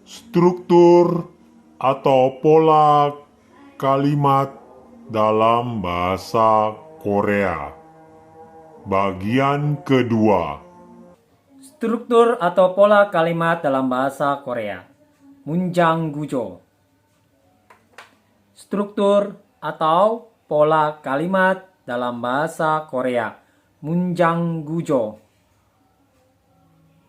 Struktur atau pola kalimat dalam bahasa Korea. Bagian kedua. Struktur atau pola kalimat dalam bahasa Korea. Munjang gujo. Struktur atau pola kalimat dalam bahasa Korea. Munjang gujo.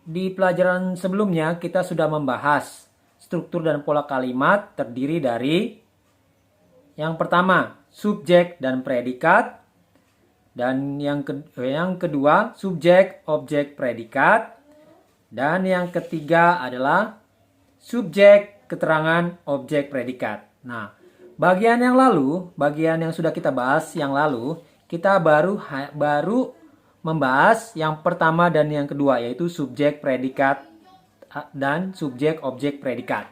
Di pelajaran sebelumnya kita sudah membahas struktur dan pola kalimat terdiri dari yang pertama, subjek dan predikat, dan yang kedua, subjek, objek, predikat, dan yang ketiga adalah subjek, keterangan, objek, predikat. Nah, bagian yang sudah kita bahas yang lalu, kita baru membahas yang pertama dan yang kedua, yaitu subjek, predikat, dan subjek, objek, predikat.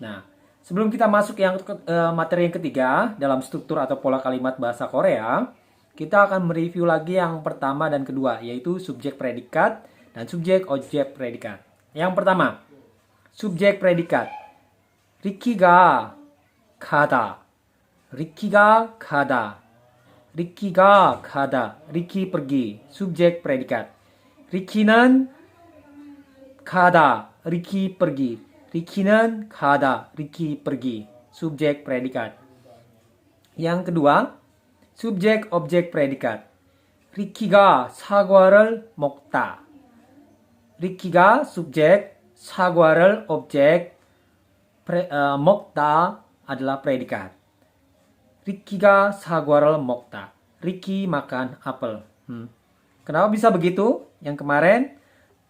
Nah, sebelum kita masuk materi yang ketiga dalam struktur atau pola kalimat bahasa Korea, kita akan mereview lagi yang pertama dan kedua, yaitu subjek, predikat, dan subjek, objek, predikat. Yang pertama, subjek, predikat. Rikiga kada. Rikiga kada. Rikiga kada. Riki pergi. Subjek, predikat. Riki는 kada. Riki pergi. Riki는 kada. Riki pergi. Subjek, predikat. Yang kedua, subjek, objek, predikat. Riki가 사과를 먹다. Riki가 subjek, 사과를 objek, 먹다 adalah predikat. Riki가 사과를 먹다. Riki makan apel. Kenapa bisa begitu? Yang kemarin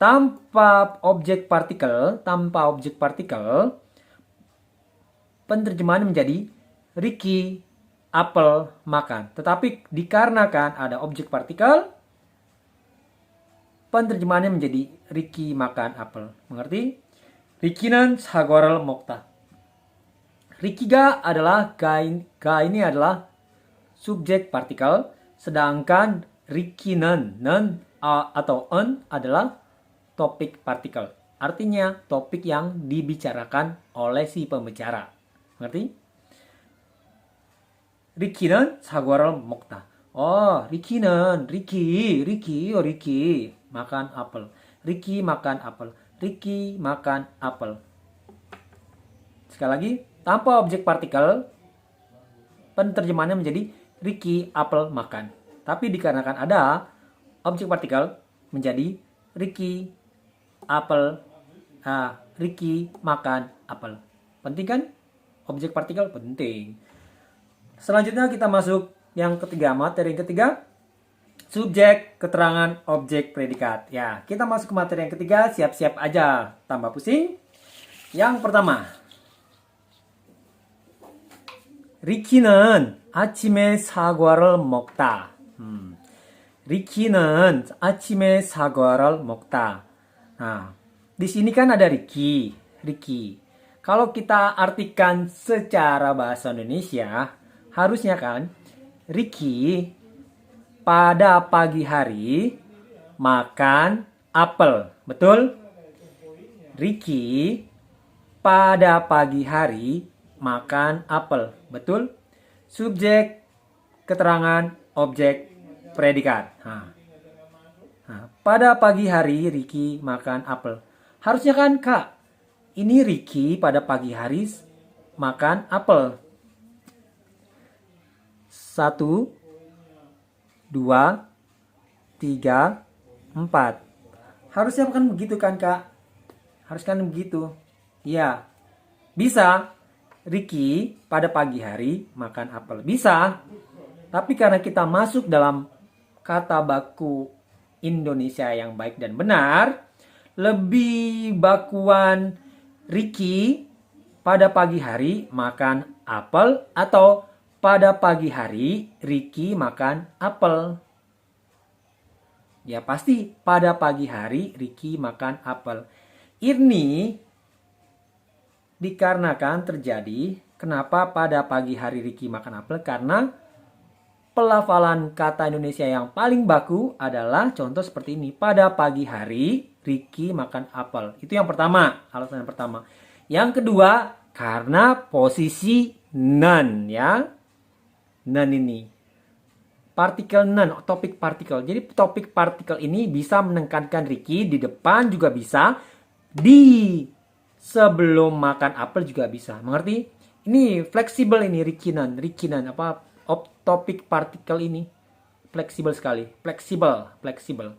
tanpa objek partikel, penerjemahan menjadi Riki apel makan. Tetapi dikarenakan ada objek partikel, penerjemahannya menjadi Riki makan apel. Mengerti? Riki는 사과를 먹다. Rikiga adalah ga ini adalah subjek partikel, sedangkan Riki는 atau en adalah topik partikel. Artinya topik yang dibicarakan oleh si pembicara. Mengerti? Riki는 사과를 먹다. Oh, Riki makan apel. Riki makan apel. Riki makan apel. Sekali lagi, tanpa objek partikel, penerjemahannya menjadi Riki apel makan. Tapi dikarenakan ada objek partikel, menjadi Riki apel. Riki makan apel. Penting kan? Objek partikel penting. Selanjutnya kita masuk yang ketiga, materi yang ketiga, subjek, keterangan, objek, predikat. Ya, kita masuk ke materi yang ketiga, siap-siap aja tambah pusing. Yang pertama, Riki는 아침에 사과를 먹다. Riki는 아침에 사과를 먹다. Nah, di sini kan ada Riki. Kalau kita artikan secara bahasa Indonesia, harusnya kan Riki pada pagi hari makan apel. Betul? Riki pada pagi hari makan apel. Betul? Subjek, keterangan, objek, predikat. Pada pagi hari Riki makan apel. Harusnya kan, Kak, ini Riki pada pagi hari makan apel. 1, 2, 3, 4. Harusnya kan begitu kan, Kak? Harus kan begitu. Iya. Bisa. Riki pada pagi hari makan apel. Bisa. Tapi karena kita masuk dalam kata baku Indonesia yang baik dan benar, lebih bakuan Riki pada pagi hari makan apel atau pada pagi hari Riki makan apel. Ya pasti pada pagi hari Riki makan apel. Ini dikarenakan terjadi, kenapa pada pagi hari Riki makan apel? Karena pelafalan kata Indonesia yang paling baku adalah contoh seperti ini. Pada pagi hari Riki makan apel. Itu yang pertama, alasan yang pertama. Yang kedua, karena posisi nan ya. Nan ini. Partikel nan, topik partikel. Jadi topik partikel ini bisa menekankan Ricky di depan juga bisa, di sebelum makan apel juga bisa. Mengerti? Ini fleksibel ini Rikinan, apa topik partikel ini fleksibel sekali. Fleksibel.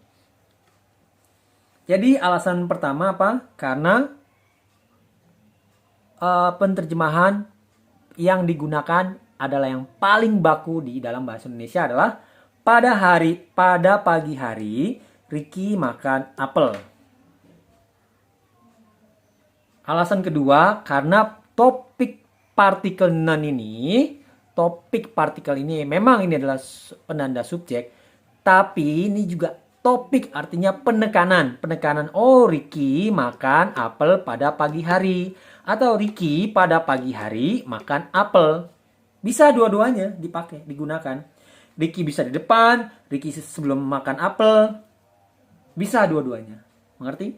Jadi alasan pertama apa? Karena penerjemahan yang digunakan adalah yang paling baku di dalam bahasa Indonesia adalah pada pagi hari Ricky makan apel. Alasan kedua, karena topik partikel nan ini, memang ini adalah penanda subjek, tapi ini juga topik artinya penekanan. Oh, Ricky makan apel pada pagi hari. Atau Ricky pada pagi hari makan apel. Bisa dua-duanya dipakai, digunakan. Ricky bisa di depan, Ricky sebelum makan apel. Bisa dua-duanya. Mengerti?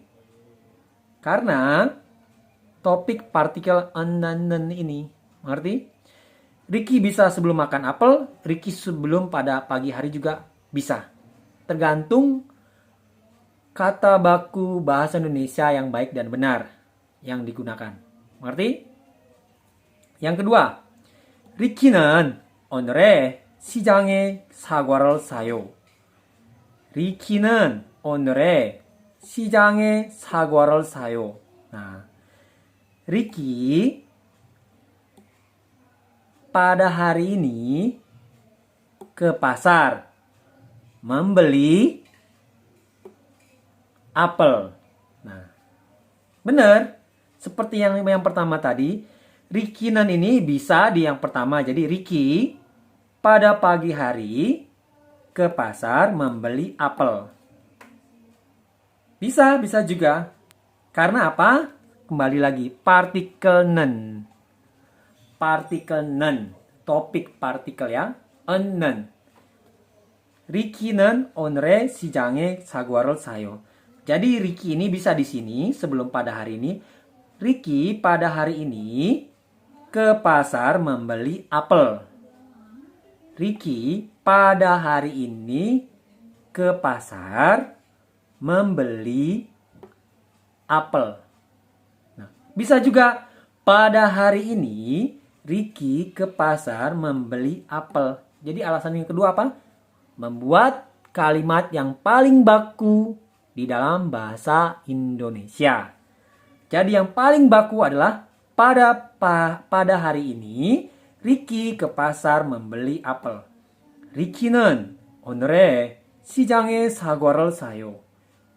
Karena topik partikel anan ini. Mengerti? Ricky bisa sebelum makan apel, Ricky sebelum pada pagi hari juga bisa. Tergantung kata baku bahasa Indonesia yang baik dan benar yang digunakan. Mengerti? Yang kedua, 리키는 오늘의 시장에 사과를 사요. 리키는 오늘의 시장에 사과를 사요. Nah, Ricky pada hari ini ke pasar membeli apel. Nah, benar. Seperti yang pertama tadi, Rikinan ini bisa di yang pertama. Jadi Ricky pada pagi hari ke pasar membeli apel. Bisa juga. Karena apa? Kembali lagi, partikel nen. Topik partikel ya. nen. Riki는 오늘의 시장에 사과를 사요. Jadi Ricky ini bisa di sini sebelum pada hari ini. Ricky pada hari ini ke pasar membeli apel. Ricky pada hari ini ke pasar membeli apel. Nah, bisa juga pada hari ini Ricky ke pasar membeli apel. Jadi alasan yang kedua apa? Membuat kalimat yang paling baku di dalam bahasa Indonesia. Jadi yang paling baku adalah pada hari ini Ricky ke pasar membeli apel. Ricky는 오늘의 시장에 사과를 사요.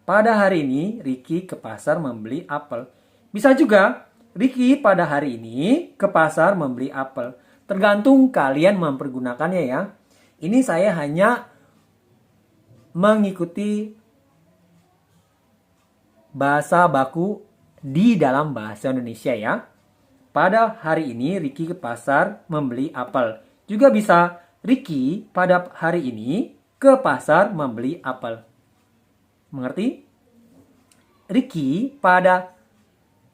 Pada hari ini Ricky ke pasar membeli apel. Bisa juga Ricky pada hari ini ke pasar membeli apel. Tergantung kalian mempergunakannya ya. Ini saya hanya mengikuti bahasa baku di dalam bahasa Indonesia ya. Pada hari ini Ricky ke pasar membeli apel. Juga bisa Ricky pada hari ini ke pasar membeli apel. Mengerti? Ricky pada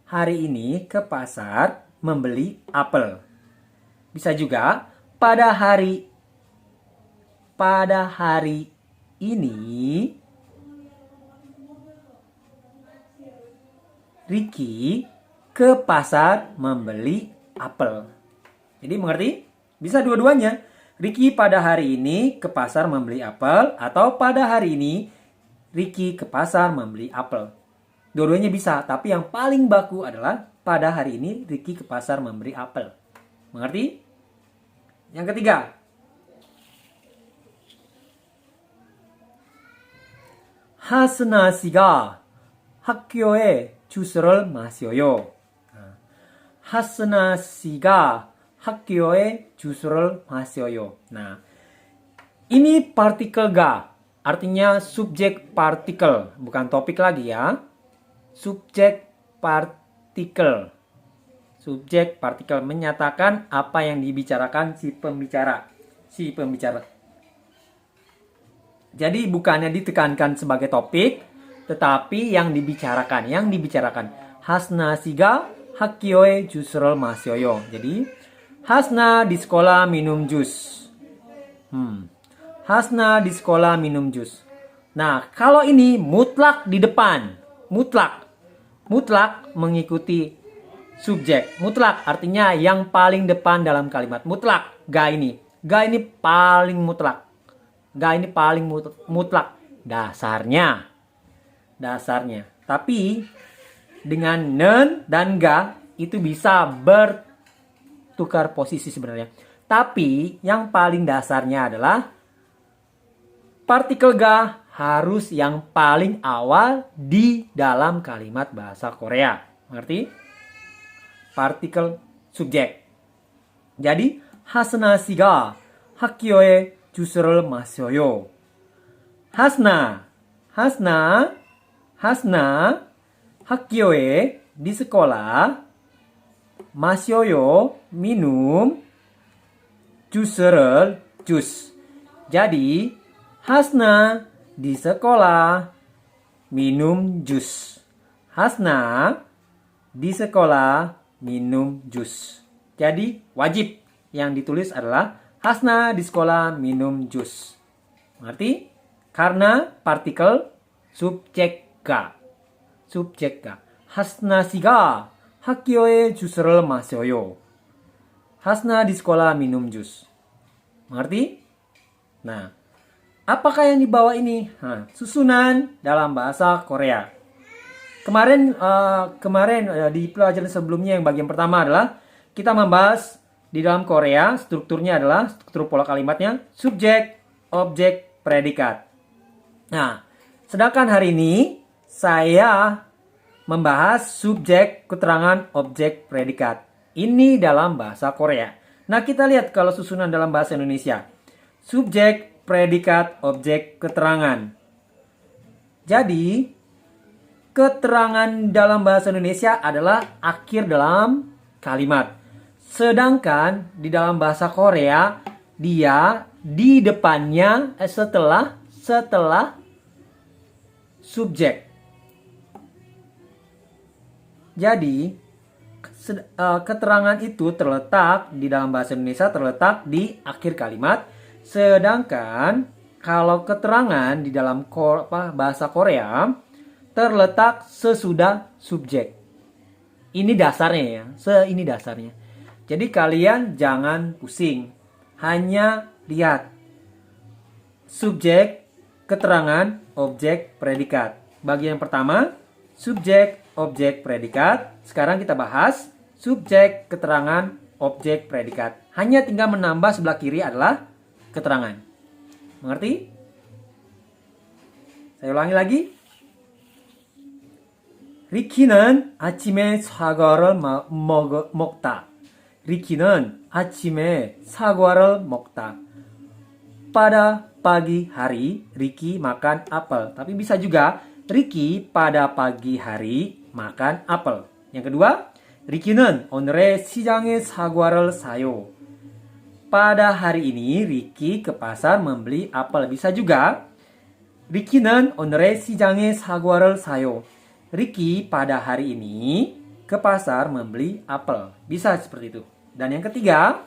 hari ini ke pasar membeli apel. Bisa juga pada hari ini Ricky ke pasar membeli apel. Jadi mengerti? Bisa dua-duanya. Ricky pada hari ini ke pasar membeli apel atau pada hari ini Ricky ke pasar membeli apel. Dua-duanya bisa, tapi yang paling baku adalah pada hari ini Ricky ke pasar membeli apel. Mengerti? Yang ketiga, 하스나 씨가 학교에 주스를 마셔요. 하스나 씨가 학교에 주스를 마셔요. Nah, ini partikel ga, artinya subjek partikel, bukan topik lagi ya. Subjek partikel. Subjek partikel menyatakan apa yang dibicarakan si pembicara. Jadi bukannya ditekankan sebagai topik, tetapi yang dibicarakan. Hasna siga 학교에 주스를 마셔요. Jadi Hasna di sekolah minum jus. Hasna di sekolah minum jus. Nah, kalau ini mutlak di depan. Mutlak. Mutlak mengikuti subjek. Mutlak artinya yang paling depan dalam kalimat. Mutlak. Ga ini. Ga ini paling mutlak. Ga ini paling mutlak. Dasarnya. Dasarnya. Tapi dengan nen dan ga itu bisa bertukar posisi sebenarnya. Tapi yang paling dasarnya adalah partikel ga harus yang paling awal di dalam kalimat bahasa Korea. Mengerti? Partikel subjek. Jadi Hasna 씨가 학교에 주스를 마셔요. Hasna 학교에 di sekolah 마셔요 minum 주스를 jus. Jadi Hasna di sekolah minum jus. Hasna di sekolah minum jus. Jadi wajib yang ditulis adalah Hasna di sekolah minum jus. Mengerti? Karena partikel subjek ga. Subjek ga. Hasna 씨가 학교에 주스를 마셔요. Hasna di sekolah minum jus. Mengerti? Nah, apakah yang dibawa ini? Susunan dalam bahasa Korea. Kemarin di pelajaran sebelumnya yang bagian pertama adalah kita membahas di dalam Korea strukturnya adalah struktur pola kalimatnya subjek, objek, predikat. Nah, sedangkan hari ini saya membahas subjek, keterangan, objek, predikat. Ini dalam bahasa Korea. Nah, kita lihat kalau susunan dalam bahasa Indonesia. Subjek, predikat, objek, keterangan. Jadi, keterangan dalam bahasa Indonesia adalah akhir dalam kalimat. Sedangkan di dalam bahasa Korea, dia di depannya setelah subjek. Jadi, keterangan itu terletak di dalam bahasa Indonesia terletak di akhir kalimat. Sedangkan kalau keterangan di dalam bahasa Korea terletak sesudah subjek. Ini dasarnya ya. Ini dasarnya. Jadi kalian jangan pusing. Hanya lihat subjek, keterangan, objek, predikat. Bagian pertama, subjek, objek, predikat. Sekarang kita bahas subjek, keterangan, objek, predikat. Hanya tinggal menambah sebelah kiri adalah keterangan. Mengerti? Saya ulangi lagi. 리키는 아침에 사과를 먹다. 리키는 아침에 사과를 먹다. Pada pagi hari, Ricky makan apel. Tapi bisa juga, Ricky pada pagi hari makan apel. Yang kedua, Ricky는 오늘의 시장에 사과를 사요. Pada hari ini, Ricky ke pasar membeli apel. Bisa juga, Ricky는 오늘의 시장에 사과를 사요. Ricky pada hari ini ke pasar membeli apel. Bisa seperti itu. Dan yang ketiga,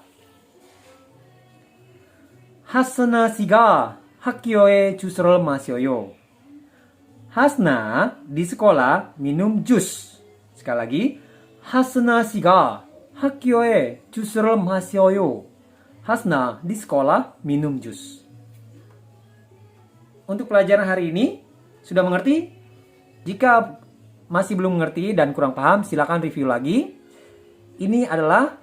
Hasna 씨가 학교에 주스를 마셔요. Hasna di sekolah minum jus. Sekali lagi, Hasna 씨가 학교에 주스를 마셔요. Hasna di sekolah minum jus. Untuk pelajaran hari ini, sudah mengerti? Jika masih belum mengerti dan kurang paham, silakan review lagi. Ini adalah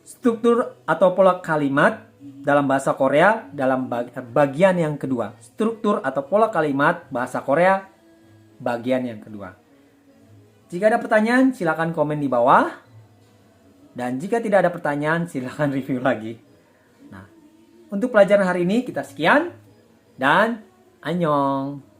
struktur atau pola kalimat dalam bahasa Korea dalam bagian yang kedua. Struktur atau pola kalimat bahasa Korea bagian yang kedua. Jika ada pertanyaan, silakan komen di bawah. Dan jika tidak ada pertanyaan, silakan review lagi. Nah, untuk pelajaran hari ini kita sekian dan annyeong.